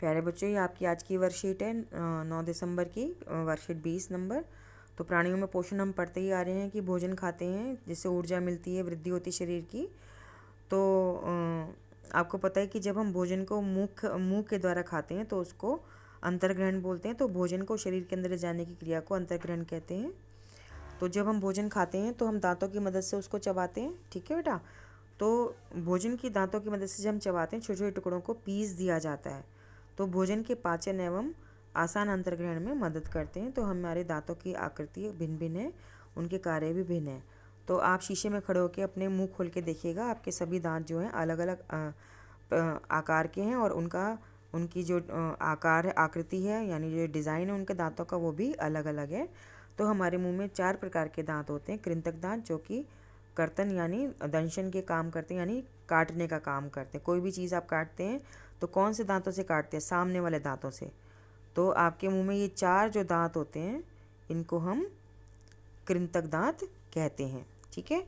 प्यारे बच्चों, ये आपकी आज की वर्कशीट है 9 दिसंबर की, वर्कशीट 20 नंबर। तो प्राणियों में पोषण हम पढ़ते ही आ रहे हैं कि भोजन खाते हैं जिससे ऊर्जा मिलती है, वृद्धि होती है शरीर की। तो आपको पता है कि जब हम भोजन को मुंह के द्वारा खाते हैं तो उसको अंतर्ग्रहण बोलते हैं। तो भोजन को शरीर के अंदर ले जाने की क्रिया को अंतर्ग्रहण कहते हैं। तो जब हम भोजन खाते हैं तो हम दांतों की मदद से उसको चबाते हैं, ठीक है बेटा। तो भोजन की दांतों की मदद से जब हम चबाते हैं, छोटे छोटे टुकड़ों को पीस दिया जाता है। तो भोजन के पाचन एवं आसान अंतर्ग्रहण में मदद करते हैं। तो हमारे दांतों की आकृति भिन्न भिन्न है, उनके कार्य भी भिन्न है। तो आप शीशे में खड़े होकर अपने मुंह खोल के देखिएगा, आपके सभी दांत जो हैं अलग अलग आकार के हैं, और उनकी जो आकार है, आकृति है, यानी जो डिज़ाइन है उनके दांतों का, वो भी अलग अलग है। तो हमारे मुंह में 4 प्रकार के दांत होते हैं। कृंतक दांत जो कि कर्तन यानी दंशन के काम करते हैं, यानी काटने का काम करते हैं। कोई भी चीज़ आप काटते हैं तो कौन से दांतों से काटते हैं? सामने वाले दांतों से। तो आपके मुंह में ये 4 जो दांत होते हैं, इनको हम कृंतक दांत कहते हैं, ठीक है।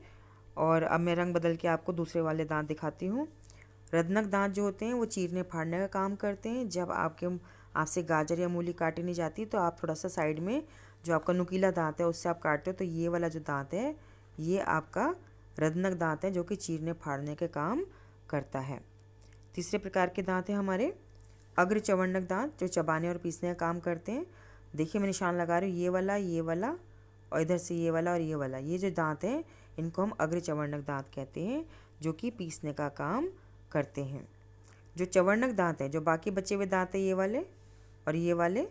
और अब मैं रंग बदल के आपको दूसरे वाले दांत दिखाती हूँ। रत्नक दांत जो होते हैं वो चीरने फाड़ने का काम करते हैं। जब आपसे गाजर या मूली काटी नहीं जाती तो आप थोड़ा सा साइड में जो आपका नुकीला दांत है उससे आप काटते हो, तो ये वाला जो दांत है ये आपका रत्नक दांत है जो कि चीरने फाड़ने के काम करता है। तीसरे प्रकार के दांत हैं हमारे अग्र चवर्णक दांत, जो चबाने और पीसने का काम करते हैं। देखिए मैं निशान लगा रही हूँ, ये वाला और इधर से ये वाला और ये वाला, ये जो दांत हैं इनको हम अग्र चवर्णक दांत कहते हैं, जो कि पीसने का काम करते हैं। जो चवर्णक दांत हैं, जो बाकी बचे हुए दांत हैं, ये वाले और ये वाले,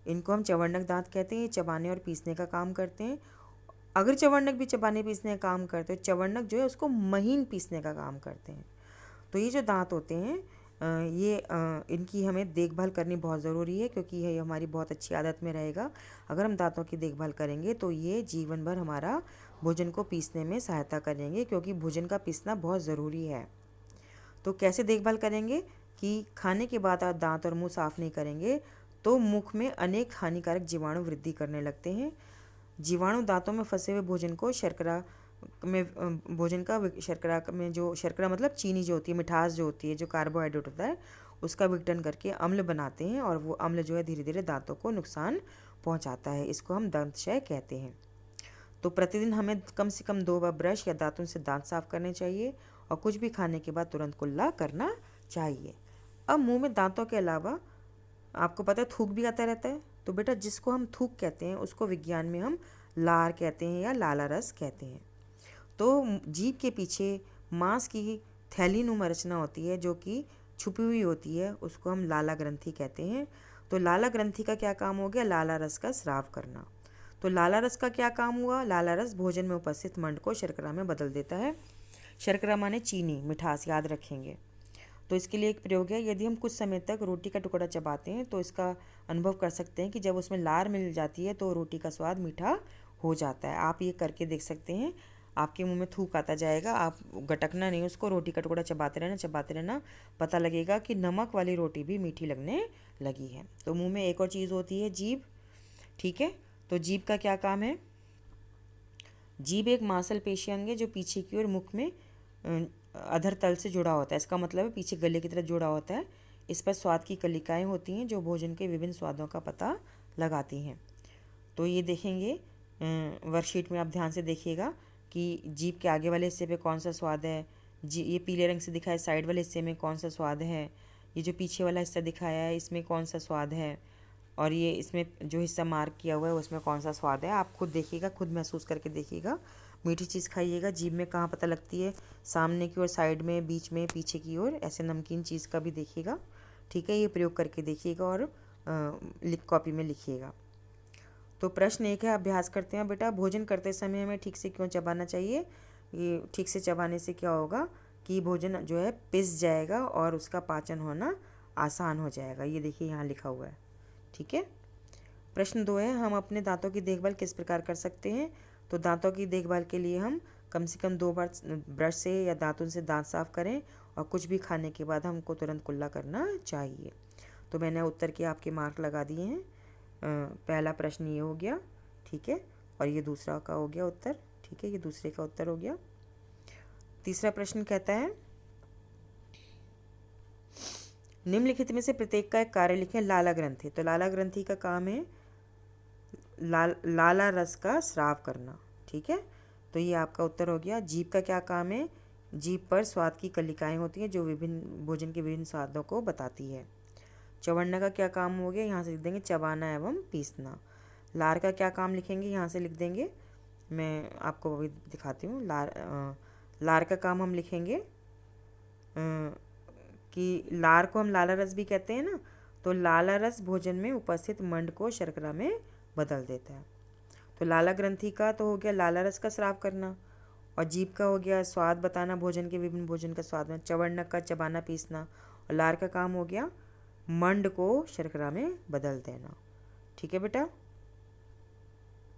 इनको हम चवर्णक दांत कहते हैं। ये चबाने और पीसने का काम करते हैं। अग्र चवर्णक भी चबाने पीसने का काम करते हैं। चवर्णक जो है उसको महीन पीसने का काम करते हैं। तो ये जो दांत होते हैं इनकी हमें देखभाल करनी बहुत ज़रूरी है, क्योंकि ये हमारी बहुत अच्छी आदत में रहेगा। अगर हम दांतों की देखभाल करेंगे तो ये जीवन भर हमारा भोजन को पीसने में सहायता करेंगे, क्योंकि भोजन का पीसना बहुत ज़रूरी है। तो कैसे देखभाल करेंगे कि खाने के बाद आप दांत और मुंह साफ़ नहीं करेंगे तो मुख में अनेक हानिकारक जीवाणु वृद्धि करने लगते हैं। जीवाणु दांतों में फंसे हुए भोजन को शर्करा में भोजन का शर्करा में जो शर्करा मतलब चीनी जो होती है, मिठास जो होती है, जो कार्बोहाइड्रेट होता है, उसका विघटन करके अम्ल बनाते हैं, और वो अम्ल जो है धीरे धीरे दांतों को नुकसान पहुंचाता है। इसको हम दंतक्षय कहते हैं। तो प्रतिदिन हमें कम से कम 2 बार ब्रश या दांतों से दांत साफ करने चाहिए, और कुछ भी खाने के बाद तुरंत कुल्ला करना चाहिए। अब मुंह में दांतों के अलावा आपको पता है थूक भी आता रहता है। तो बेटा जिसको हम थूक कहते हैं उसको विज्ञान में हम लार कहते हैं या लाला रस कहते हैं। तो जीभ के पीछे मांस की थैलीनुमा रचना होती है जो कि छुपी हुई होती है, उसको हम लाला ग्रंथि कहते हैं। तो लाला ग्रंथि का क्या काम हो गया? लाला रस का स्राव करना। तो लाला रस का क्या काम हुआ? लाला रस भोजन में उपस्थित मंड को शर्करा में बदल देता है। शर्करा माने चीनी, मिठास, याद रखेंगे। तो इसके लिए एक प्रयोग है, यदि हम कुछ समय तक रोटी का टुकड़ा चबाते हैं तो इसका अनुभव कर सकते हैं कि जब उसमें लार मिल जाती है तो रोटी का स्वाद मीठा हो जाता है। आप ये करके देख सकते हैं, आपके मुंह में थूक आता जाएगा, आप गटकना नहीं, उसको रोटी का टुकड़ा चबाते रहना, पता लगेगा कि नमक वाली रोटी भी मीठी लगने लगी है। तो मुंह में एक और चीज़ होती है, जीभ, ठीक है। तो जीभ का क्या काम है? जीभ एक मांसपेशी अंग है जो पीछे की ओर मुख में अधर तल से जुड़ा होता है। इसका मतलब है पीछे गले की तरफ जुड़ा होता है। इस पर स्वाद की कलिकाएं होती हैं जो भोजन के विभिन्न स्वादों का पता लगाती हैं। तो ये देखेंगे वर्कशीट में, आप ध्यान से देखिएगा कि जीभ के आगे वाले हिस्से पे कौन सा स्वाद है। ये पीले रंग से दिखाया साइड वाले हिस्से में कौन सा स्वाद है। ये जो पीछे वाला हिस्सा दिखाया है इसमें कौन सा स्वाद है, और ये इसमें जो हिस्सा मार्क किया हुआ है उसमें कौन सा स्वाद है। आप खुद देखिएगा, खुद महसूस करके देखिएगा। मीठी चीज़ खाइएगा, जीभ में कहाँ पता लगती है, सामने की ओर, साइड में, बीच में, पीछे की ओर, ऐसे नमकीन चीज़ का भी देखिएगा, ठीक है। ये प्रयोग करके देखिएगा और कॉपी में लिखिएगा। तो प्रश्न एक है, अभ्यास करते हैं बेटा, भोजन करते समय हमें ठीक से क्यों चबाना चाहिए? ये ठीक से चबाने से क्या होगा कि भोजन जो है पिस जाएगा और उसका पाचन होना आसान हो जाएगा। ये देखिए यहाँ लिखा हुआ है, ठीक है। प्रश्न 2 है, हम अपने दांतों की देखभाल किस प्रकार कर सकते हैं? तो दांतों की देखभाल के लिए हम कम से कम 2 बार ब्रश से या दांतों से दांत साफ करें, और कुछ भी खाने के बाद हमको तुरंत कुल्ला करना चाहिए। तो मैंने उत्तर के आपके मार्क लगा दिए हैं। पहला प्रश्न ये हो गया, ठीक है, और ये दूसरा का हो गया उत्तर, ठीक है, ये दूसरे का उत्तर हो गया। तीसरा प्रश्न कहता है, निम्नलिखित में से प्रत्येक का एक कार्य लिखें। लाला ग्रंथि, तो लाला ग्रंथि का काम है लाला रस का स्राव करना। ठीक है, तो ये आपका उत्तर हो गया। जीभ का क्या काम है? जीभ पर स्वाद की कलिकाएं होती हैं जो विभिन्न भोजन के विभिन्न स्वादों को बताती है। चवन्ना का क्या काम हो गया? यहाँ से लिख देंगे चबाना एवं पीसना। लार का क्या काम लिखेंगे? यहाँ से लिख देंगे, मैं आपको अभी दिखाती हूँ। लार का काम हम लिखेंगे कि लार को हम लाला रस भी कहते हैं ना, तो लाला रस भोजन में उपस्थित मंड को शर्करा में बदल देता है। तो लाला ग्रंथि का तो हो गया लाला रस का स्राव करना, और जीभ का हो गया स्वाद बताना भोजन के विभिन्न भोजन का स्वाद में, चवन्नक का चबाना पीसना, और लार का काम हो गया मंड को शर्करा में बदल देना। ठीक है बेटा।